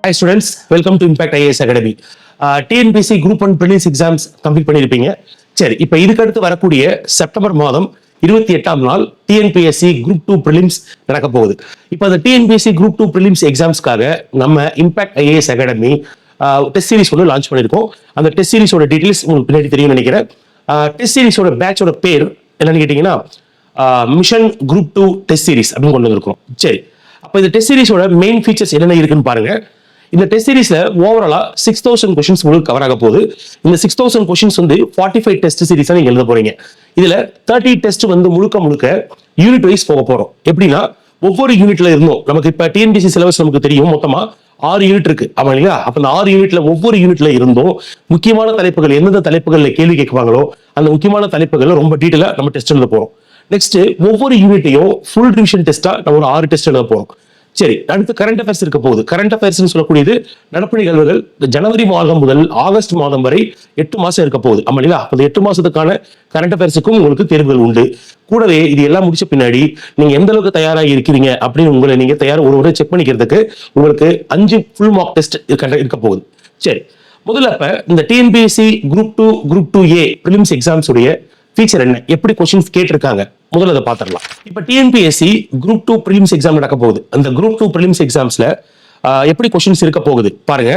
Hi students, welcome to Impact IAS Academy. TNPC Group 1 Prelims Exams complete பண்ணியிருப்பீங்க. சரி, இப்போ இதுக்கடுத்து வரக்கூடிய செப்டம்பர் மாதம் 28ஆம் நாள் TNPSC Group 2 Prelims நடக்க போகுது. இப்போ அந்த TNPSC Group 2 Prelims எக்ஸாம்ஸ்க்காக நம்ம Impact IAS Academy test series ஒன்று லான்ச் பண்ணியிருக்கோம். அந்த டெஸ்ட் சீரிஸோட டீட்டெயில்ஸ் உங்களுக்கு பின்னாடி தெரியும்னு நினைக்கிறேன். டெஸ்ட் சீரிஸோட பேட்சோட பேர் என்னன்னு கேட்டீங்கன்னா மிஷன் Group 2 டெஸ்ட் சீரிஸ் அப்படின்னு கொண்டு வந்திருக்கோம். சரி, அப்போ இந்த டெஸ்ட் சீரிஸோட மெயின் ஃபீச்சர்ஸ் என்னென்ன இருக்குன்னு பாருங்க. இந்த டெஸ்ட் சீரிஸ்ல ஓவராலா 6000 கொஸ்டின்ஸ் உங்களுக்கு கவர் ஆக போகுது. இந்த 6000 கொஸ்டின்ஸ் வந்து 45 டெஸ்ட் சீரிஸா நீங்க எழுத போறீங்க. இதுல 30 டெஸ்ட் வந்து முழுக்க யூனிட் வைஸ் போக போறோம். எப்படின்னா ஒவ்வொரு யூனிட்ல இருந்தும் நமக்கு இப்ப டிஎன்பிசி சிலபஸ் நமக்கு தெரியும், மொத்தமா 6 யூனிட் இருக்கு. ஆமா இல்லையா? அப்ப அந்த 6 யூனிட்ல ஒவ்வொரு யூனிட்ல இருந்தும் முக்கியமான தலைப்புகள் எந்தெந்த தலைப்புகள்ல கேள்வி கேட்குவாங்களோ அந்த முக்கியமான தலைப்புகள்ல ரொம்ப டீட்டெயிலா நம்ம டெஸ்ட் எழுத போறோம். நெக்ஸ்ட் ஒவ்வொரு யூனிட்டையும் ஃபுல் ரிவிஷன் டெஸ்டா நம்ம ஒரு 6 டெஸ்ட் எழுத போறோம். சரி, அடுத்து கரண்ட் அஃபேர்ஸ் இருக்க போகுது. கரண்ட் அஃபேர்ஸ் சொல்லக்கூடியது நடப்பு நிகழ்வுகள் ஜனவரி மாதம் முதல் ஆகஸ்ட் மாதம் வரை 8 மாசம் இருக்க போகுது. ஆமா இல்லையா? அந்த 8 மாசத்துக்கான கரண்ட் அஃபேர்ஸுக்கும் உங்களுக்கு தேர்வுகள் உண்டு. கூடவே இது எல்லாம் முடிச்ச பின்னாடி நீங்க எந்த அளவுக்கு தயாராக இருக்கிறீங்க அப்படின்னு உங்களை நீங்க ஒரு முறை செக் பண்ணிக்கிறதுக்கு உங்களுக்கு 5 ஃபுல் மார்க் டெஸ்ட் இருக்க போகுது. சரி, முதல்ல இப்ப இந்த TNPSC group 2 group 2A films exams உடைய ஃபீச்சர் என்ன, எப்படி கொஸ்டின்ஸ் கேட்டிருக்காங்க, முதல்ல அதை பார்த்துடலாம். இப்போ டிஎன்பிஎஸ்சி குரூப் 2 பிலிம்ஸ் எக்ஸாம் நடக்க போகுது. அந்த குரூப் 2 பிலிம்ஸ் எக்ஸாம்ஸ்ல எப்படி கொஸ்டின்ஸ் இருக்க போகுது பாருங்க.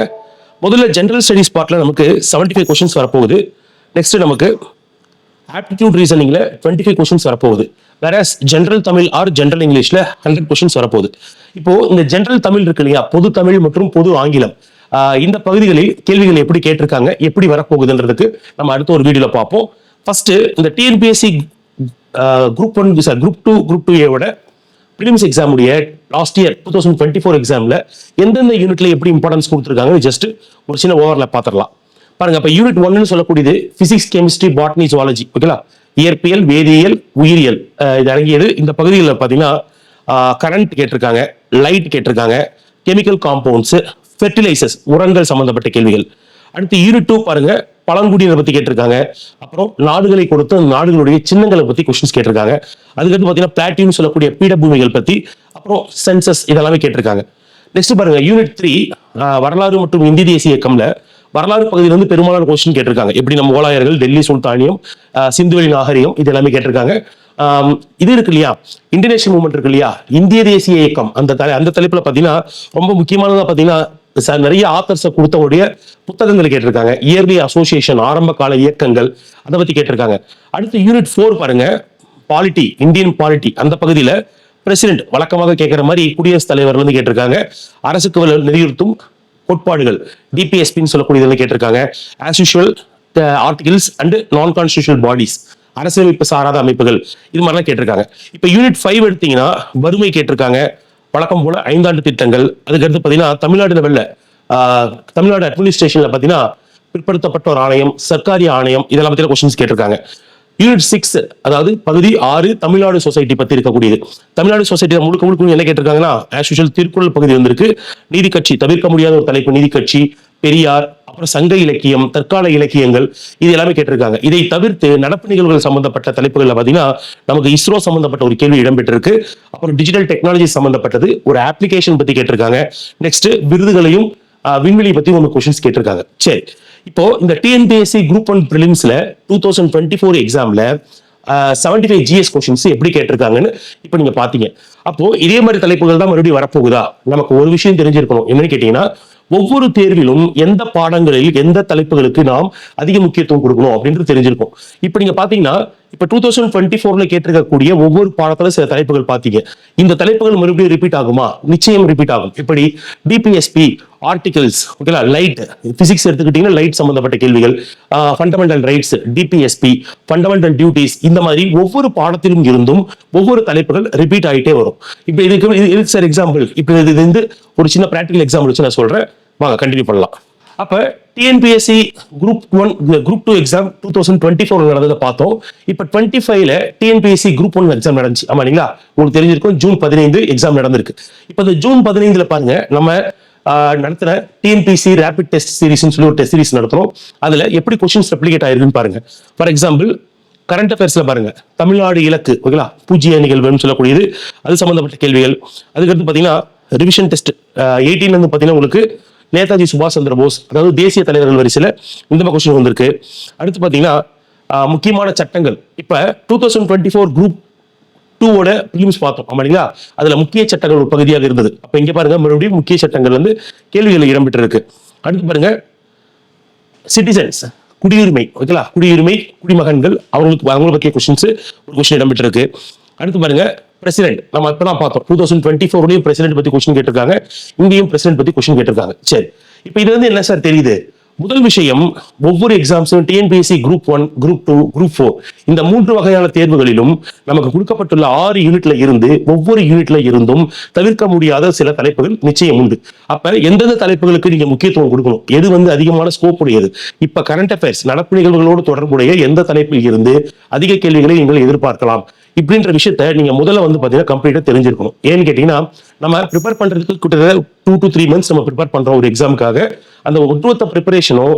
முதல்ல ஜெனரல் ஸ்டடிஸ் பார்ட்ல நமக்கு 75 கொஸ்டின்ஸ் வரப்போகுது. நெக்ஸ்ட் நமக்கு ஆப்டிடியூட் ரீசனிங்ல 25 கொஸ்டின்ஸ் வரப்போகுது. வேற ஜெனரல் தமிழ் ஆர் ஜெனரல் இங்கிலீஷ்ல 100 கொஸ்டின்ஸ் வரப்போகுது. இப்போ இந்த ஜெனரல் தமிழ் இருக்கு இல்லையா, பொது தமிழ் மற்றும் பொது ஆங்கிலம், இந்த பகுதிகளில் கேள்விகள் எப்படி கேட்டிருக்காங்க, எப்படி வரப்போகுதுன்றதுக்கு நம்ம அடுத்த ஒரு வீடியோல பார்ப்போம். ஃபர்ஸ்ட் இந்த TNPSC group 1 group 2 group 2A films exam உடைய லாஸ்ட் இயர் 2024 எக்ஸாம்ல எந்தெந்த யூனிட்ல எப்படி இம்பார்ட்டன்ஸ் கொடுத்துருக்காங்க ஜஸ்ட் ஒரு சின்ன ஓவர்ல பார்த்துடலாம். பாருங்க, அப்ப யூனிட் 1 சொல்லக்கூடியது பிசிக்ஸ், கெமிஸ்ட்ரி, பாட்னி, ஜுவாலஜி, ஓகேங்களா, இயற்பியல், வேதியியல், உயிரியல் இது அடங்கியது. இந்த பகுதிகளில் பார்த்தீங்கன்னா கரண்ட் கேட்டிருக்காங்க, லைட் கேட்டிருக்காங்க, கெமிக்கல் காம்பவுண்ட்ஸ், ஃபெர்டிலைசர்ஸ், உரங்கள் சம்பந்தப்பட்ட கேள்விகள். அடுத்து யூனிட் 2 பாருங்க, பழங்குடியினர் பத்தி கேட்டிருக்காங்க. அப்புறம் நாடுகளை கொடுத்து நாடுகளுடைய சின்னங்களை பத்தி கொஸ்டின்ஸ் கேட்டிருக்காங்க. அதுக்கடுத்து பாத்தீங்கன்னா பிளாட்டினம் சொல்லக்கூடிய பீடபூமிகள் பத்தி, அப்புறம் சென்சஸ் இதெல்லாமே கேட்டிருக்காங்க. நெக்ஸ்ட் பாருங்க யூனிட் 3 வரலாறு மற்றும் இந்திய தேசிய இயக்கம்ல வரலாறு பகுதியில் வந்து பெரும்பாலான கொஸ்டின் கேட்டிருக்காங்க. எப்படி நம்ம மொகலாயர்கள், டெல்லி சுல்தானியம், சிந்துவெளி நாகரிகம், இது எல்லாமே கேட்டிருக்காங்க. இது இருக்கு இல்லையா, இந்தியன் மூவ்மெண்ட் இருக்கு இல்லையா, இந்திய தேசிய இயக்கம், அந்த தலைப்புல பாத்தீங்கன்னா ரொம்ப முக்கியமானதா பாத்தீங்கன்னா நிறைய ஆத்தர்ஸை கொடுத்தவருடைய புத்தகங்களை கேட்டிருக்காங்க. இயர்லி அசோசியேஷன், ஆரம்ப கால இயக்கங்கள், அதை பத்தி கேட்டிருக்காங்க. அடுத்து யூனிட் 4 பாருங்க, பாலிட்டி, இந்தியன் பாலிட்டி, அந்த பகுதியில பிரசிடென்ட் வழக்கமாக கேட்கிற மாதிரி குடியரசுத் தலைவர் வந்து கேட்டிருக்காங்க. அரசுக்கு நிதியுறுத்தும் கோட்பாடுகள், டிபிஎஸ்பின்னு சொல்லக்கூடியதுல கேட்டிருக்காங்க. ஆஸ் யூஷுவல் ஆர்டிகல்ஸ் அண்ட் நான் கான்ஸ்டிடியூஷனல் பாடிஸ், அரசியலமைப்பு சாராத அமைப்புகள், இது மாதிரிலாம் கேட்டிருக்காங்க. இப்ப யூனிட் 5 எடுத்தீங்கன்னா வறுமை கேட்டிருக்காங்க. வழக்கம் போல 5 ஆண்டு திட்டங்கள். அதுக்கடுத்து பாத்தீங்கன்னா தமிழ்நாடு லெவல்ல தமிழ்நாடு அட்மினிஸ்ட்ரேஷன்ல பாத்தீங்கன்னா பிற்படுத்தப்பட்ட ஒரு ஆணையம், சர்க்காரி ஆணையம், இதெல்லாம் பத்தி கொஸ்டின்ஸ் கேட்டிருக்காங்க. யூனிட் 6 அதாவது பகுதி 6 தமிழ்நாடு சொசைட்டி பத்தி இருக்கக்கூடியது. தமிழ்நாடு சொசைட்டி முழுக்க என்ன கேட்டிருக்காங்கன்னா ஆஸ் யூஷுவல் திருக்குறள் பகுதி வந்திருக்கு. நீதி கட்சி, தவிர்க்க முடியாத ஒரு தலைப்பு, நீதி கட்சி, பெரியார், அப்புறம் சங்க இலக்கியம், தற்கால இலக்கியங்கள், இது எல்லாமே கேட்டிருக்காங்க. இதை தவிர்த்து நடப்பு நிகழ்வுகள் சம்பந்தப்பட்ட தலைப்புகள்ல பாத்தீங்கன்னா நமக்கு இஸ்ரோ சம்பந்தப்பட்ட ஒரு கேள்வி இடம்பெற்றிருக்கு. அப்புறம் டிஜிட்டல் டெக்னாலஜி சம்பந்தப்பட்டது ஒரு அப்ளிகேஷன் பத்தி கேட்டிருக்காங்க. நெக்ஸ்ட் விருதுகளையும் விண்வெளி பத்தி ஒரு கொஸ்டின்ஸ் கேட்டிருக்காங்க. சரி, இப்போ இந்த டிஎன்பிஎஸ்சி குரூப் 1 பிலிம்ஸ்ல 2024 எக்ஸாம்ல 75 GS கொஸ்டின்ஸ் எப்படி கேட்டிருக்காங்கன்னு இப்ப நீங்க பாத்தீங்க. அப்போ இதே மாதிரி தலைப்புகள் தான் மறுபடியும் வரப்போகுதா? நமக்கு ஒரு விஷயம் தெரிஞ்சிருக்கணும். என்னன்னு கேட்டீங்கன்னா ஒவ்வொரு தேர்விலும் எந்த பாடங்களில் எந்த தலைப்புகளுக்கு நாம் அதிக முக்கியத்துவம் கொடுக்கணும் அப்படின்றது தெரிஞ்சிருக்கும். இப்ப நீங்க பாத்தீங்கன்னா இப்ப 2024 கேட்டிருக்கக்கூடிய ஒவ்வொரு பாடத்துல சில தலைப்புகள் பாத்தீங்க. இந்த தலைப்புகள் மறுபடியும் ரிப்பீட் ஆகுமா? நிச்சயம் ரிப்பீட் ஆகும். இப்படி டிபிஎஸ்பி, ஆர்டிகல்ஸ், ஓகேங்களா, லைட், பிசிக்ஸ் எடுத்துக்கிட்டீங்கன்னா லைட் சம்பந்தப்பட்ட கேள்விகள், fundamental rights, DPSP, fundamental duties, இந்த மாதிரி ஒவ்வொரு பாடத்திலும் இருந்தும் ஒவ்வொரு தலைப்புகள் ரிப்பீட் ஆகிட்டே வரும். இப்ப இதுக்கு சார் எக்ஸாம்பிள், இப்ப இது வந்து ஒரு சின்ன பிராக்டிகல் எக்ஸாம்பிள் வச்சு நான் சொல்றேன், வாங்க கண்டினியூ பண்ணலாம். அப்ப டிஎன்பிஎஸ்சி குரூப் 1 குரூப் 2 எக்ஸாம் 2024 நடந்ததை பார்த்தோம். இப்ப 25ல டிஎன்பிஎஸ்சி குரூப் 1 எக்ஸாம் நடந்துச்சு. ஆமா இல்லைங்களா? உங்களுக்கு தெரிஞ்சிருக்கும் ஜூன் 15 எக்ஸாம் நடந்திருக்கு. இப்ப இந்த ஜூன் 15ல பாருங்க நம்ம நடத்துற டிஎன்பிஎஸ்சி ரேபிட் டெஸ்ட் சீரிஸ்னு சொல்லி ஒரு டெஸ்ட் சீரிஸ் நடத்துறோம். அதுல எப்படி கொஸ்டின்ஸ் ரெப்ளிகேட் ஆயிருக்குன்னு பாருங்க. ஃபார் எக்ஸாம்பிள் கரண்ட் அஃபேர்ஸ்ல பாருங்க, தமிழ்நாடு இலக்கு, ஓகேங்களா, பூஜ்ய நிகழ்வுன்னு சொல்லக்கூடியது, அது சம்பந்தப்பட்ட கேள்விகள். அதுக்கடுத்து பாத்தீங்கன்னா ரிவிஷன் டெஸ்ட் 18 வந்து பாத்தீங்கன்னா உங்களுக்கு நேதாஜி சுபாஷ் சந்திர போஸ், அதாவது தேசிய தலைவர்கள் வரிசையில் இந்த மாதிரி கொஸ்டின் வந்திருக்கு. அடுத்து பார்த்தீங்கன்னா முக்கியமான சட்டங்கள். இப்போ 2024 குரூப் 2 பிலிம்ஸ் பார்த்தோம் ஆமாங்களா, அதுல முக்கிய சட்டங்கள் ஒரு பகுதியாக இருந்தது. அப்ப இங்க பாருங்க மறுபடியும் முக்கிய சட்டங்கள் வந்து கேள்விகள் இடம்பெற்று இருக்கு. அடுத்து பாருங்க சிட்டிசன்ஸ், குடியுரிமை, ஓகேங்களா, குடியுரிமை, குடிமகன்கள், அவங்களை பற்றிய கொஸ்டின்ஸ் ஒரு கொஸ்டின் இடம்பெற்று இருக்கு. அடுத்து பாருங்க பிரசிடென்ட், நம்ம இப்பதான் பார்த்தோம் 2024 பிரசிடென்ட் பத்தி கொஸ்டின் கேட்டிருக்காங்க, இங்கேயும் பிரசிடென்ட் பத்தி கொஸ்டின் கேட்டிருக்காங்க. சரி, இப்போ இது வந்து என்ன சார் தெரியுது? முதல் விஷயம், ஒவ்வொரு எக்ஸாம்ஸும் டிஎன்பிஎஸ்சி குரூப் 1, குரூப் 2, குரூப் 4 இந்த 3 வகையான தேர்வுகளிலும் நமக்கு கொடுக்கப்பட்டுள்ள 6 யூனிட்ல இருந்து ஒவ்வொரு யூனிட்ல இருந்தும் தவிர்க்க முடியாத சில தலைப்புகள் நிச்சயம் உண்டு. அப்ப எந்தெந்த தலைப்புகளுக்கு நீங்க முக்கியத்துவம் கொடுக்கணும், எது வந்து அதிகமான ஸ்கோப் உடையது, இப்ப கரண்ட் அஃபேர்ஸ் நடப்பு நிகழ்வுகளோடு தொடர்புடைய எந்த தலைப்பில் இருந்து அதிக கேள்விகளை நீங்கள் எதிர்பார்க்கலாம் இப்படின்ற விஷயத்த நீங்க முதல்ல வந்து பாத்தீங்கன்னா கம்ப்ளீட்டா தெரிஞ்சிருக்கணும். ஏன்னு கேட்டீங்கன்னா நம்ம ப்ரிப்பேர் பண்றதுக்கு கிட்டத்தட்ட 2 to 3 months நம்ம ப்ரிப்பேர் பண்றோம் ஒரு எக்ஸாமுக்காக. அந்த ஒட்டுமொத்த ப்ரிப்பரேஷனும்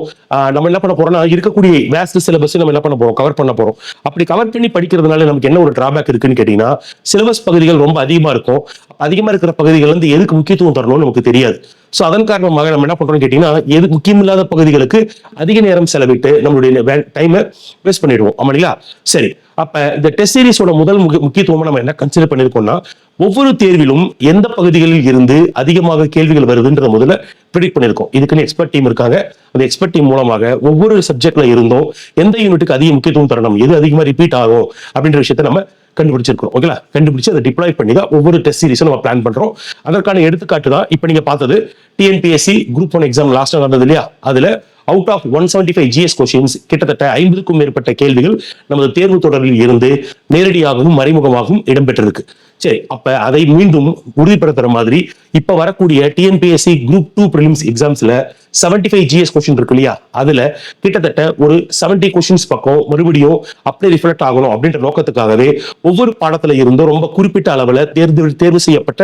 நம்ம என்ன பண்ண போறோம்னா இருக்கக்கூடிய வேஸ்ட் சிலபஸ் நம்ம என்ன பண்ண போறோம், கவர் பண்ண போறோம். அப்படி கவர் பண்ணி படிக்கிறதுனால நமக்கு என்ன ஒரு டிராபேக் இருக்குன்னு கேட்டீங்கன்னா, சிலபஸ் பகுதிகள் ரொம்ப அதிகமா இருக்கும். அதிகமா இருக்கிற பகுதிகள் வந்து எதுக்கு முக்கியத்துவம் தரணும்னு நமக்கு தெரியாது. சோ அதன் காரணமாக நம்ம என்ன பண்றோம்னு கேட்டீங்கன்னா, எது முக்கியமில்லாத பகுதிகளுக்கு அதிக நேரம் செலவிட்டு நம்மளுடைய டைமை வேஸ்ட் பண்ணிடுவோம் ஆமாங்களா. சரி, அப்ப இந்த டெஸ்ட் சீரிஸோட முதல் முக்கியத்துவம் நம்ம என்ன கன்சிடர் பண்ணிருக்கோம்னா, ஒவ்வொரு தேர்விலும் எந்த பகுதிகளில் இருந்து அதிகமாக கேள்விகள் வருதுன்றத முதல்ல ப்ரிடிக்ட் பண்ணிருக்கோம். இதுக்குன்னு எக்ஸ்பர்ட் டீம் இருக்காங்க. அந்த எக்ஸ்பர்ட் டீம் மூலமாக ஒவ்வொரு சப்ஜெக்ட்ல இருந்தும் எந்த யூனிட்டுக்கு அதிக முக்கியத்துவம் தரணும், எது அதிகமா ரிப்பீட் ஆகும் அப்படின்ற விஷயத்தை நம்ம கண்டுபிடிச்சிருக்கோம். ஓகேங்களா, கண்டுபிடிச்சு அதை டிப்ளாய் பண்ணி தான் ஒவ்வொரு டெஸ்ட் சீரிஸும் நம்ம பிளான் பண்றோம். அதற்கான எடுத்துக்காட்டு தான் இப்ப நீங்க பார்த்தது டிஎன்பிஎஸ்சி குரூப் 1 எக்ஸாம் லாஸ்டா நடந்தது இல்லையா, அதுல அவுட் ஆஃப் 175 GS கொஸ்டின்ஸ் கிட்டத்தட்ட 50க்கும் மேற்பட்ட கேள்விகள் நமது தேர்வு தொடரில் இருந்து நேரடியாகவும் மறைமுகமாகவும் இடம்பெற்றிருக்கு. சரி, அப்ப அதை மீண்டும் உறுதிப்படுத்துற மாதிரி இப்ப வரக்கூடிய டிஎன்பிஎஸ்சி குரூப் 2 பிரிலிம்ஸ் எக்ஸாம்ஸ்ல 75 GS கொஸ்டின் இருக்கு இல்லையா, அதுல கிட்டத்தட்ட ஒரு 70 கொஸ்டின்ஸ் பக்கம் மறுபடியும் அப்படியே ரிஃப்ளெக்ட் ஆகணும் அப்படின்ற நோக்கத்துக்காகவே ஒவ்வொரு பாடத்துல இருந்தும் ரொம்ப குறிப்பிட்ட அளவுல தேர்வு செய்யப்பட்ட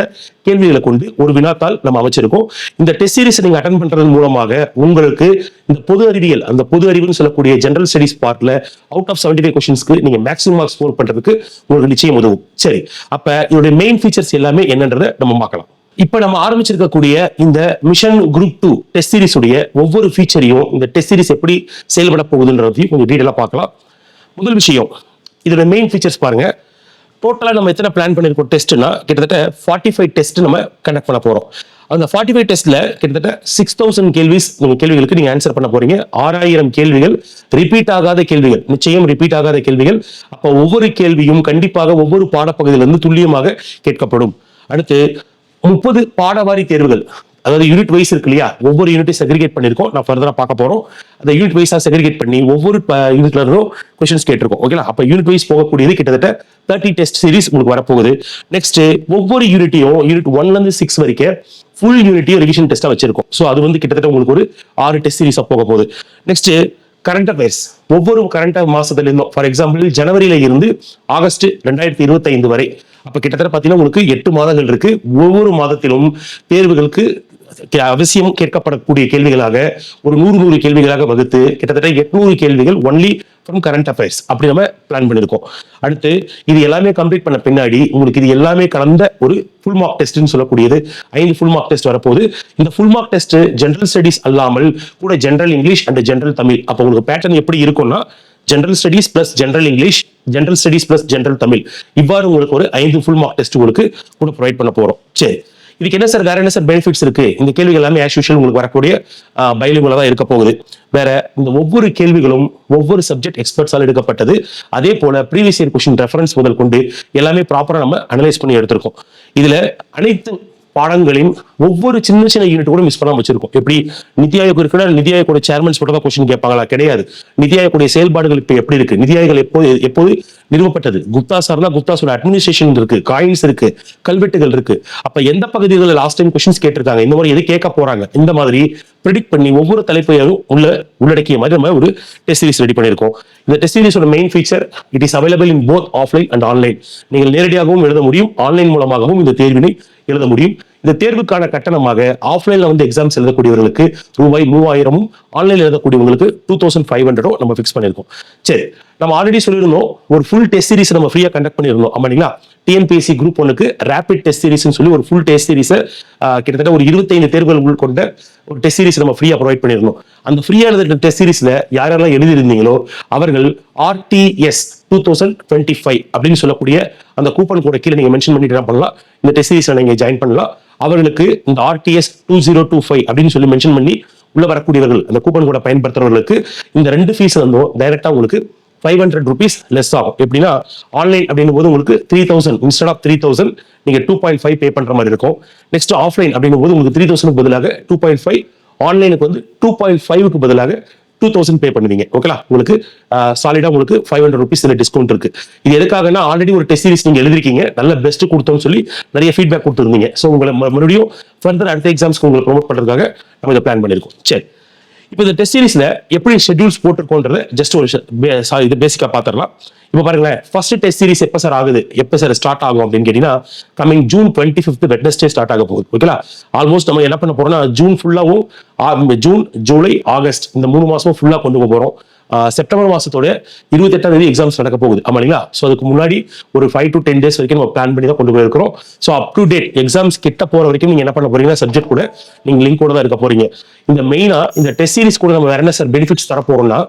கேள்விகளை கொண்டு ஒரு வினாத்தாள் நம்ம அமைச்சிருக்கோம். இந்த டெஸ்ட் சீரிஸ் நீங்க அட்டன் பண்றது மூலமாக உங்களுக்கு இந்த பொது அறிவியல், அந்த பொது அறிவுன்னு சொல்லக்கூடிய ஜெனரல் ஸ்டடிஸ் பார்ட்ல அவுட் ஆஃப் 75 கொஸ்டின்ஸ்க்கு நீங்க மேக்ஸிமம் மார்க் ஸ்கோர் பண்றதுக்கு உங்களுக்கு நிச்சயம் உதவும். சரி, அப்ப இதோட மெயின் ஃபீச்சர்ஸ் எல்லாமே என்னன்றதை நம்ம பார்க்கலாம். இப்ப நம்ம ஆரம்பிச்சிருக்கக்கூடிய இந்த மிஷன் குரூப் 2 டெஸ்ட் சீரிஸ் உடைய ஒவ்வொரு ஃபீச்சரையும், இந்த டெஸ்ட் சீரிஸ் எப்படி செயல்பட போகுதுன்றதையும் கொஞ்சம் டீடைலா பார்க்கலாம். முதல் விஷயம், இதோட மெயின் ஃபீச்சர்ஸ் பாருங்க. டோட்டலா நம்ம எத்தனை பிளான் பண்ணிருக்கோம் டெஸ்ட்னா, கிட்டத்தட்ட 45 டெஸ்ட் நம்ம கண்டக்ட் பண்ண போறோம். அந்த 45 டெஸ்ட்ல கிட்டத்தட்ட 6000 கேள்விகளுக்கு நீங்க ஆன்சர் பண்ண போறீங்க. 6000 கேள்விகள் ரிப்பீட் ஆகாத கேள்விகள், நிச்சயம் ரிப்பீட் ஆகாத கேள்விகள். அப்ப ஒவ்வொரு கேள்வியும் கண்டிப்பாக ஒவ்வொரு பாடப்பகுதியிலிருந்து துல்லியமாக கேட்கப்படும். அடுத்து 30 பாடவாரி தேர்வுகள், அதாவது யூனிட் வைஸ் இருக்கு இல்லையா, ஒவ்வொரு யூனிட்டையும் செக்ரிகேட் பண்ணிருக்கோம். நான் ஃபர்தரா பார்க்க போறோம். அந்த யூனிட் வைஸா செக்ரிகேட் பண்ணி ஒவ்வொரு யூனிட்ல இருந்தும் கொஸ்டின்ஸ் கேட்டிருக்கோம். ஓகேங்களா, அப்ப யூனிட் வைஸ் போகக்கூடியது கிட்டத்தட்ட 30 டெஸ்ட் சீரிஸ் உங்களுக்கு வரப்போகுது. நெக்ஸ்ட் ஒவ்வொரு யூனிட்டையும் யூனிட் 1ல இருந்து 6 வரைக்கும் ஃபுல் யூனிட்டையும் ரிவிஷன் டெஸ்டா வச்சிருக்கோம். ஸோ அது வந்து கிட்டத்தட்ட உங்களுக்கு ஒரு 6 டெஸ்ட் சீரிஸா போக போகுது. நெக்ஸ்ட் கரண்ட் அஃபேர்ஸ், ஒவ்வொரு கரண்ட் மாசத்துல இருந்தும், ஃபார் எக்ஸாம்பிள் ஜனவரியில இருந்து ஆகஸ்ட் 2025 வரை, அப்ப கிட்டத்தட்ட பாத்தீங்கன்னா உங்களுக்கு 8 மாதங்கள் இருக்கு. ஒவ்வொரு மாதத்திலும் தேர்வுகளுக்கு அவசியம் கேட்கப்படக்கூடிய கேள்விகளாக ஒரு 100 கேள்விகளாக வகுத்து கிட்டத்தட்ட 800 கேள்விகள் ஒன்லி ஃப்ரம் கரண்ட் அஃபேர்ஸ் அப்படி நம்ம பிளான் பண்ணிருக்கோம். அடுத்து இது எல்லாமே கம்ப்ளீட் பண்ண பின்னாடி உங்களுக்கு இது எல்லாமே கலந்த ஒரு ஃபுல் மார்க் டெஸ்ட்னு சொல்லக்கூடியது 5 ஃபுல் மார்க் டெஸ்ட் வரப்போகுது. இந்த full mark test general studies அல்லாமல் கூட general English and general Tamil. அப்போ உங்களுக்கு பேட்டர்ன் எப்படி இருக்கும்னா, general studies plus general English, general studies plus general Tamil, இவ்வாறு உங்களுக்கு ஒரு 5 ஃபுல் மார்க் டெஸ்ட் உங்களுக்கு கூட ப்ரொவைட் பண்ண போறோம். சரி, இதுக்கு என்ன சார் வேற என்ன சார் பெனிஃபிட்ஸ் இருக்கு? இந்த கேள்விகள் எல்லாமே ஆஸ் யூஷுவல் உங்களுக்கு வரக்கூடிய பைலிங்குலா தான் இருக்க போகுது. வேற இந்த ஒவ்வொரு கேள்விகளும் ஒவ்வொரு சப்ஜெக்ட் எக்ஸ்பர்ட்ஸால் எடுக்கப்பட்டது. அதே போல ப்ரீவியஸ் இயர் கொஸ்டின் ரெஃபரன்ஸ் முதல் கொண்டு எல்லாமே ப்ராப்பரா நம்ம அனலைஸ் பண்ணி எடுத்திருக்கோம். இதுல அனைத்து பாடங்களின் ஒவ்வொரு சின்ன சின்ன யூனிட் கூட மிஸ் பண்ணாம வச்சிருக்கோம். எப்படி நிதி ஆயோக் இருக்குன்னா நிதி ஆயோட சேர்மன்ஸ் மட்டும் தான் கொஸ்டின் கேட்பாங்களா? கிடையாது. நிதி ஆயோடைய செயல்பாடுகள் இப்ப எப்படி இருக்கு, நிதி ஆயோக் எப்போது நிறுவப்பட்டது, குப்தா சார்னா குப்தாஸோட அட்மினிஸ்ட்ரேஷன் இருக்கு, காயின்ஸ் இருக்கு, கல்வெட்டுகள் இருக்கு. அப்ப எந்த பகுதிகளில் லாஸ்ட் டைம் கொஸ்டின்ஸ் கேட்டிருக்காங்க, இந்த மாதிரி எது கேட்க போறாங்க, இந்த மாதிரி ப்ரெடிக்ட் பண்ணி ஒவ்வொரு தலைப்பையும் உள்ளடக்கிய மாதிரி நம்ம ஒரு டெஸ்ட் சீரிஸ் ரெடி பண்ணிருக்கோம். இந்த டெஸ்ட் சீரிஸோட main feature, it is available in both offline and online. நீங்கள் நேரடியாகவும் எழுத முடியும், ஆன்லைன் மூலமாகவும் இந்த தேர்வினை எழுத முடியும். இந்த தேர்வுக்கான கட்டணமாக ஆஃப்லைன்ல வந்து எக்ஸாம்ஸ் எழுதக்கூடியவர்களுக்கு ரூபாய் 3000, ஆன்லைன்ல எழுதக்கூடியவங்களுக்கு 2500 நம்ம ஃபிக்ஸ் பண்ணியிருக்கோம். சரி, நம்ம ஆல்ரெடி சொல்லியிருந்தோம் ஒரு ஃபுல் டெஸ்ட் சீரிஸ் நம்ம ஃப்ரீயா கண்டக்ட் பண்ணியிருந்தோம் ஆமாங்களா. டிஎன்பிஎஸ்சி குரூப் 1க்கு ரேபிட் டெஸ்ட் சீரிஸ்னு சொல்லி ஒரு ஃபுல் டெஸ்ட் சீரிஸை கிட்டத்தட்ட ஒரு 25 தேர்வுகள் கொண்ட ஒரு டெஸ்ட் சீரிஸ் நம்ம ஃப்ரீயா ப்ரொவைட் பண்ணியிருந்தோம். அந்த ஃப்ரீயா எழுத டெஸ்ட் சீரிஸ்ல யாரெல்லாம் எழுதியிருந்தீங்களோ அவர்கள் RTS 2025 அப்படின்னு சொல்லக்கூடிய அந்த கூப்பன் கோட கீழே நீங்க மென்ஷன் பண்ணிட்டு என்ன பண்ணலாம், இந்த டெஸ்ட் சீரிஸ்ல நீங்க ஜாயின் பண்ணலாம். அவர்களுக்கு இந்த RTS 2025 அப்படின்னு சொல்லி மென்ஷன் பண்ணி உள்ள வரக்கூடியவர்கள் அந்த கூப்பன் கோட பயன்படுத்துறவர்களுக்கு இந்த 2 ஃபீஸ் வந்து டைரக்டா உங்களுக்கு 500 rupees லெஸ் ஆகும். எப்படின்னா ஆன்லைன் அப்படிங்கும் போது உங்களுக்கு 3000 இன்ஸ்டெட் ஆஃப் 3000 நீங்க 2.5 பே பண்ற மாதிரி இருக்கும். நெக்ஸ்ட் ஆஃப்லைன் அப்படிங்கும் போது உங்களுக்கு 3000 பதிலாக 2.5, ஆன்லைனுக்கு வந்து 2.5க்கு பதிலாக 2000 பே பண்ணுவீங்க. ஓகேலா, உங்களுக்கு சாலிடா உங்களுக்கு 500 rupees டிஸ்கவுண்ட் இருக்கு. இது எதுக்காகனா ஆல்ரெடி ஒரு டெஸ்ட் சீரிஸ் நீங்க எழுதிருக்கீங்க, நல்ல பெஸ்ட் கொடுத்தோம்னு சொல்லி நிறைய ஃபீட்பேக் கொடுத்துருந்தீங்க. ஸோ உங்களை மறுபடியும் ஃபர்தர் அடுத்த எக்ஸாம்ஸ்க்கு உங்களை ப்ரொமோட் பண்றதுக்காக நம்ம இதை பிளான் பண்ணிருக்கோம். சரி, இப்போ இந்த டெஸ்ட் சீரிஸ்ல எப்படி ஷெட்யூல்ஸ் போட்டிருக்கோன்றத ஜஸ்ட் ஒரு இது பேசிக்கா பாத்திரலாம். இப்போ பாருங்களேன், ஃபர்ஸ்ட் டெஸ்ட் சீரிஸ் எப்போ சார் ஆகுது, எப்போ சார் ஸ்டார்ட் ஆகும் அப்படின்னு கேட்டீங்கன்னா கமிங் ஜூன் 25 வெட்னஸ்டே ஸ்டார்ட் ஆக போகுது. ஓகேங்களா, ஆல்மோஸ்ட் நம்ம என்ன பண்ண போறோம்னா ஜூன் ஃபுல்லாவும் ஜூன், ஜூலை, ஆகஸ்ட் இந்த 3 மாசமும் ஃபுல்லா கொண்டு போக போறோம். செப்டம்பர் மாசத்தோட 28ஆம் தேதி எக்ஸாம்ஸ் நடக்க போகுது ஆமாங்களா. ஸோ அதுக்கு முன்னாடி ஒரு 5 to 10 days வரைக்கும் நம்ம பிளான் பண்ணி தான் கொண்டு போயிருக்கிறோம். So up to date exams கிட்ட போற வரைக்கும் நீங்க என்ன பண்ண போறீங்கன்னா சப்ஜெக்ட் கூட நீங்க லிங்க் கூட தான் இருக்க போறீங்க. இந்த மெயினா இந்த டெஸ்ட் சீரிஸ் கூட நம்ம வேற என்ன சார் பெனிஃபிட்ஸ் தர போறோம்னா,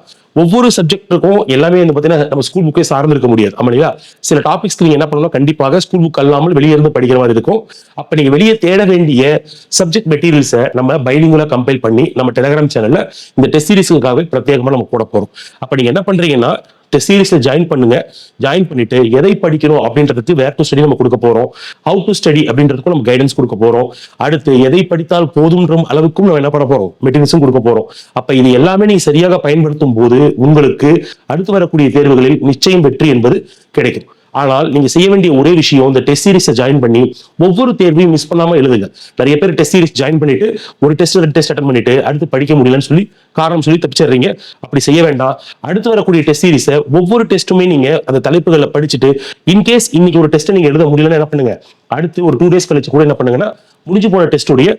ஒவ்வொரு சப்ஜெக்ட்டுக்கும் எல்லாமே வந்து பார்த்தீங்கன்னா நம்ம ஸ்கூல் புக்கே சார்ந்து இருக்க முடியாது ஆமாங்களா. சில டாபிக்ஸ்க்கு நீங்க என்ன பண்ணணும், கண்டிப்பாக ஸ்கூல் புக் அல்லாமல் வெளியே இருந்து படிக்கிற மாதிரி இருக்கும். அப்ப நீங்க வெளியே தேட வேண்டிய சப்ஜெக்ட் மெட்டீரியல்ஸை நம்ம பைலிங்குலா கம்பைல் பண்ணி நம்ம டெலிகிராம் சேனல்ல இந்த டெஸ்ட் சீரிஸ்க்காகவே பிரத்யேகமா நம்ம போட போறோம். அப்ப நீங்க என்ன பண்றீங்கன்னா டெஸ்ட் சீரிஸ்ல ஜாயின் பண்ணுங்க. ஜாயின் பண்ணிட்டு எதை படிக்கணும் அப்படின்றதுக்கு வேர் டு ஸ்டடி நம்ம கொடுக்க போறோம், ஹவு டு ஸ்டடி அப்படின்றதுக்கும் நம்ம கைடன்ஸ் கொடுக்க போறோம். அடுத்து எதை படித்தால் போதும்ன்ற அளவுக்கும் நம்ம என்ன பண்ண போறோம், மெட்டீரியல்ஸும் கொடுக்க போறோம். அப்ப இது எல்லாமே நீங்க சரியாக பயன்படுத்தும் போது உங்களுக்கு அடுத்து வரக்கூடிய தேர்வுகளில் நிச்சயம் வெற்றி என்பது கிடைக்கும். ஆனால் நீங்க செய்ய வேண்டிய ஒரே விஷயம், இந்த டெஸ்ட் சீரிஸை ஜாயின் பண்ணி ஒவ்வொரு தேர்வையும் மிஸ் பண்ணாம எழுதுங்க. நிறைய பேர் டெஸ்ட் சீரிஸ் ஜாயின் பண்ணிட்டு ஒரு டெஸ்ட் 2 டெஸ்ட் அட்டன் பண்ணிட்டு அடுத்து படிக்க முடியலன்னு சொல்லி காரணம் சொல்லி தப்பிச்சிடுறீங்க. அப்படி செய்ய வேண்டாம். அடுத்து வரக்கூடிய டெஸ்ட் சீரிஸை ஒவ்வொரு டெஸ்ட்டுமே நீங்க அந்த தலைப்புகளை படிச்சுட்டு இன்கேஸ் இன்னைக்கு ஒரு டெஸ்ட் நீங்க எழுத முடியலன்னு என்ன பண்ணுங்க, அடுத்து ஒரு 2 days கழிச்சு கூட என்ன பண்ணுங்கன்னா முடிஞ்சு போன டெஸ்ட்டுடைய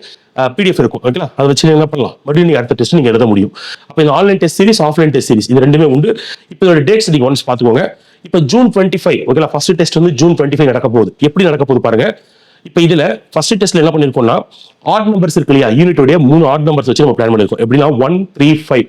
PDF இருக்கும் ஓகேங்களா, அதை வச்சு என்ன பண்ணலாம், மறுபடியும் நீங்க அடுத்த டெஸ்ட் நீங்க எழுத முடியும். அப்போ இந்த online test series, offline test series இது ரெண்டுமே உண்டு. இப்போ இதோட டேட்ஸ் நீங்க ஒன்ஸ் பாத்துக்கோங்க. இப்போ ஜூன் 25 ஓகேங்களா, ஃபர்ஸ்ட் டெஸ்ட் வந்து ஜூன் 25 நடக்க போகுது. எப்படி நடக்க போகுது பாருங்க. இப்போ இதுல ஃபர்ஸ்ட் டெஸ்ட்ல என்ன பண்ணிருக்கோம்னா ஆட் நம்பர்ஸ் இருக்கு இல்லையா, யூனிட்டோட 3 ஆட் நம்பர்ஸ் வச்சு நம்ம பிளான் பண்ணிருக்கோம். எப்படின்னா 1, 3, 5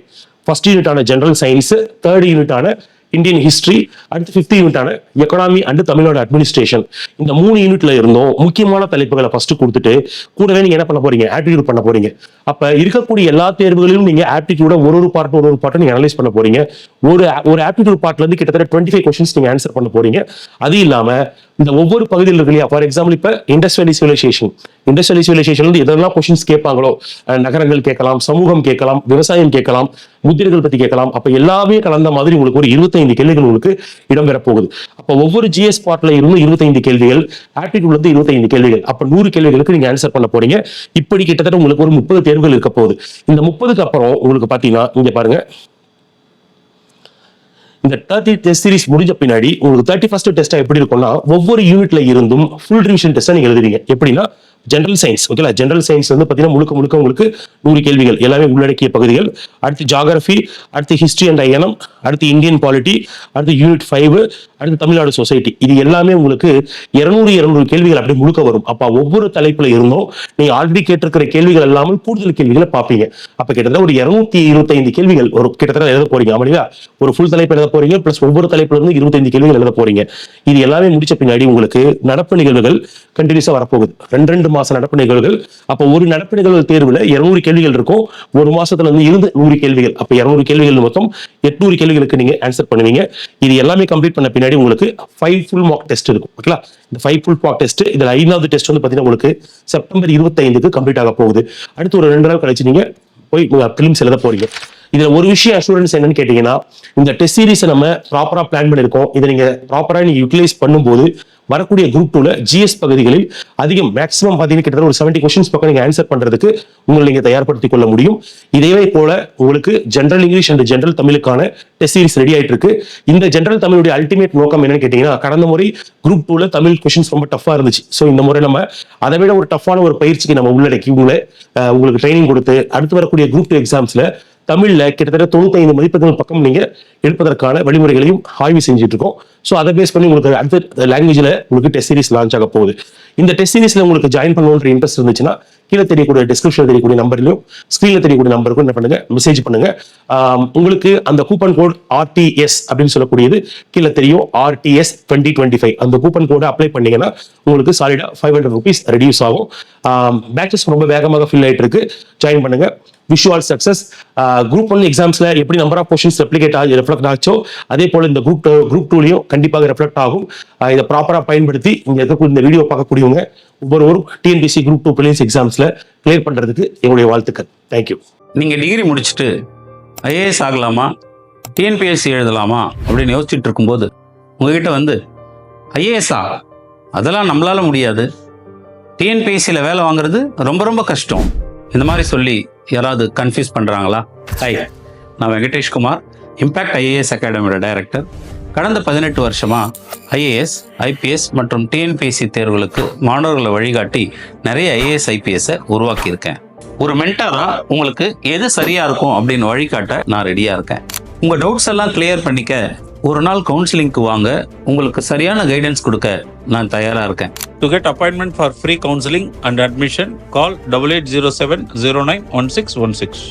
ஃபர்ஸ்ட் யூனிட்டான ஜெனரல் சயின்ஸ், தேர்ட் யூனிட்டான இந்தியன் ஹிஸ்டரி, அடுத்து 5th யூனிட்டான எக்கனாமி அண்ட் தமிழ்நாடு அட்மினிஸ்ட்ரேஷன். இந்த 3 யூனிட்ல இருந்தும் முக்கியமான தலைப்புகளை ஃபர்ஸ்ட் கொடுத்துட்டு கூடவே நீங்க என்ன பண்ண போறீங்க, ஆப்டிடியூட் பண்ண போறீங்க. அப்ப இருக்கக்கூடிய எல்லா தேர்வுகளிலும் நீங்க ஆப்டிடியூட ஒரு பார்ட் நீங்க அனலைஸ் பண்ண போறீங்க. ஒரு ஆப்டிடியூட் பார்ட்ல இருந்து கிட்டத்தட்ட 25 கொஸ்டின்ஸ் நீங்க ஆன்சர் பண்ண போறீங்க. அது இல்லாம இந்த ஒவ்வொரு பகுதியில் இருக்கு இல்லையா, ஃபார் எக்ஸாம்பிள் இப்ப இண்டஸ்ட்ரியல் விசுவலைசேஷன் வந்து எதெல்லாம் கொஸ்டின்ஸ் கேட்பாங்களோ, நகரங்கள் கேட்கலாம், சமூகம் கேட்கலாம், விவசாயம் கேட்கலாம், முத்திரைகள் பத்தி கேட்கலாம். அப்ப எல்லாமே கலந்த மாதிரி உங்களுக்கு ஒரு 25 கேள்விகள் உங்களுக்கு இடம்பெற போகுது. அப்ப ஒவ்வொரு ஜிஎஸ் பார்ட்ல இருந்து 25 கேள்விகள், ஆப்டிடியூட்ல இருந்து 25 கேள்விகள், அப்ப 100 கேள்விகளுக்கு நீங்க ஆன்சர் பண்ண போறீங்க. இப்படி கிட்டத்தட்ட உங்களுக்கு ஒரு 30 தேர்வுகள் இருக்க போகுது. இந்த 30க்கு அப்புறம் உங்களுக்கு பாத்தீங்கன்னா இங்க பாருங்க, இந்த 30 டெஸ்ட் சீரிஸ் முடிஞ்ச பின்னாடி உங்களுக்கு 31st டெஸ்டா எப்படி இருக்கும்னா ஒவ்வொரு யூனிட்ல இருந்தும் ஃபுல் ரிவிஷன் டெஸ்டா நீங்க எழுதுவீங்க. எப்படின்னா ஜெனரல் சயின்ஸ் ஓகேங்களா, ஜெனரல் சயின்ஸ் வந்து பாத்தீங்கன்னா முழுக்க உங்களுக்கு 100 கேள்விகள் எல்லாமே உள்ளடக்கிய பகுதிகள். அடுத்து ஜியோகிராஃபி, அடுத்து ஹிஸ்டரி அண்ட் ஐஎன்எம், அடுத்து இந்தியன் பாலிட்டி, அடுத்து யூனிட் 5, அடுத்து தமிழ்நாடு சொசைட்டி. இது எல்லாமே உங்களுக்கு 200 கேள்விகள் அப்படி முழுக்க வரும். அப்ப ஒவ்வொரு தலைப்புல இருந்தும் நீங்க ஆல்ரெடி கேட்டிருக்கிற கேள்விகள் இல்லாமல் கூடுதல் கேள்விகளை பார்ப்பீங்க. அப்ப கிட்டத்தட்ட ஒரு 225 கேள்விகள் ஒரு கிட்டத்தட்ட எழுத போறீங்க ஆமாங்களா. ஒரு ஃபுல் தலைப்பு எழுத போறீங்க, பிளஸ் ஒவ்வொரு தலைப்புல இருந்து 25 கேள்விகள் எழுத போறீங்க. இது எல்லாமே முடிச்ச பின்னாடி உங்களுக்கு நடப்பு நிகழ்வுகள் கண்டினியூஸா வரப்போகுது. 2 மாச நடப்பு நிகழ்வுகள். அப்ப ஒரு நடப்பு நிகழ்வு தேர்வுல 200 கேள்விகள் இருக்கும். ஒரு மாசத்துல இருந்து 100 கேள்விகள். அப்ப 200 கேள்விகள் மொத்தம் 800 கேள்விகளுக்கு நீங்க ஆன்சர் பண்ணுவீங்க. இது எல்லாமே கம்ப்ளீட் பண்ண பின்னாடி உங்களுக்கு 5 ஃபுல் மார்க் டெஸ்ட் இருக்கும் ஓகேங்களா. இந்த 5 ஃபுல் மார்க் டெஸ்ட், இதுல 5வது டெஸ்ட் வந்து பாத்தீங்கன்னா உங்களுக்கு செப்டம்பர் 25க்கு கம்ப்ளீட் ஆக போகுது. அடுத்து ஒரு 2 நாள் கழிச்சு நீங்க போய் பிலிம்ஸ் எழுத போறீங்க. இதுல ஒரு விஷயம் அஷூரன்ஸ் என்னன்னு கேட்டீங்கன்னா, இந்த டெஸ்ட் சீரிஸை நம்ம ப்ராப்பரா பிளான் பண்ணிருக்கோம். இதை நீங்க ப்ராப்பரா நீங்க யூட்டிலைஸ் பண்ணும்போது வரக்கூடிய குரூப் 2ல ஜிஎஸ் பகுதிகளில் அதிகம் மேக்ஸிமம் பார்த்தீங்கன்னா கிட்டத்தட்ட ஒரு 70 கொஸ்டின்ஸ் பக்கம் நீங்க ஆன்சர் பண்றதுக்கு உங்களை நீங்க தயார்படுத்திக் கொள்ள முடியும். இதே போல உங்களுக்கு ஜெனரல் இங்கிலீஷ் அண்ட் ஜெனரல் தமிழுக்கான டெஸ்ட் சீரிஸ் ரெடி ஆயிட்டு இருக்கு. இந்த ஜெனரல் தமிழுடைய அல்டிமேட் நோக்கம் என்னன்னு கேட்டீங்கன்னா, கடந்த முறை குரூப் 2ல தமிழ் கொஸ்டின்ஸ் ரொம்ப டஃபா இருந்துச்சு. ஸோ இந்த முறை நம்ம அதை விட ஒரு டஃப்பான ஒரு பயிற்சிக்கு நம்ம உள்ளடக்கி உங்களுக்கு ட்ரைனிங் கொடுத்து அடுத்து வரக்கூடிய குரூப் 2 எக்ஸாம்ஸ்ல தமிழ்ல கிட்டத்தட்ட 95 மதிப்பெண்கள் பக்கம் நீங்க எடுப்பதற்கான வழிமுறைகளையும் ஆய்வு செஞ்சுட்டு இருக்கோம். ஸோ அதை பேஸ் பண்ணி உங்களுக்கு அடுத்த லாங்குவேஜ்ல உங்களுக்கு டெஸ்ட் சீரிஸ் லான்ச் ஆக போகுது. இந்த டெஸ்ட் சீரிஸ்ல உங்களுக்கு ஜாயின் பண்ணணுன்ற இன்ட்ரெஸ்ட் இருந்துச்சுன்னா கீழே தெரியக்கூடிய டிஸ்கிரிப்ஷன் தெரியக்கூடிய நம்பர்லையும் ஸ்கிரீன்ல தெரியக்கூடிய நம்பருக்கும் என்ன பண்ணுங்க, மெசேஜ் பண்ணுங்க. உங்களுக்கு அந்த கூப்பன் கோட் RTS அப்படின்னு சொல்லக்கூடியது கீழே தெரியும், RTS 2025. அந்த கூப்பன் கோடை அப்ளை பண்ணீங்கன்னா உங்களுக்கு சாலிடா 500 rupees ரெடியூஸ் ஆகும். பேட்சஸ் ரொம்ப வேகமாக ஃபில் ஆயிட்டு இருக்கு. ஜாயின் பண்ணுங்க. Wish you all success. Group 1 எக்ஸாம்ஸ்ல எப்படி நம்பர் ஆஃப் கொஸ்டின்ஸ் ரிஃப்ளெக்ட் ஆச்சோ அதே போல இந்த குரூப் 2லயும் கண்டிப்பாக ரிஃப்ளெக்ட் ஆகும். இதை ப்ராப்பரா பயன்படுத்தி இங்க இருக்கக்கூடிய இந்த வீடியோ பார்க்கக்கூடியவங்க ஒவ்வொருவரும் TNPSC குரூப் 2 பிலிம்ஸ் எக்ஸாம்ஸ்ல கிளியர் பண்றதுக்கு என்னுடைய வாழ்த்துக்கள். தேங்க்யூ. நீங்க டிகிரி முடிச்சுட்டு IAS ஆகலாமா, TNPSC எழுதலாமா அப்படின்னு யோசிச்சுட்டு இருக்கும்போது உங்ககிட்ட வந்து IAS அதெல்லாம் நம்மளால முடியாது, TNPSCயில் வேலை வாங்குறது ரொம்ப ரொம்ப கஷ்டம், இந்த மாதிரி சொல்லி யாராவது கன்ஃபியூஸ் பண்ணுறாங்களா? ஹாய், நான் வெங்கடேஷ் குமார், இம்பேக்ட் IAS அகாடமியோட டைரக்டர். கடந்த 18 வருஷமாக IAS, IPS மற்றும் TNPSC தேர்வுகளுக்கு மாணவர்களை வழிகாட்டி நிறைய IAS, IPSஐ உருவாக்கியிருக்கேன். ஒரு மென்டாராக உங்களுக்கு எது சரியாக இருக்கும் அப்படின்னு வழிகாட்ட நான் ரெடியாக இருக்கேன். உங்கள் டவுட்ஸ் எல்லாம் கிளியர் பண்ணிக்க ஒரு நாள் கவுன்சிலிங்க்கு வாங்க, உங்களுக்கு சரியான கைடன்ஸ் கொடுக்க நான் தயாராக இருக்கேன். To get appointment for free counseling and admission, call 8807 091616.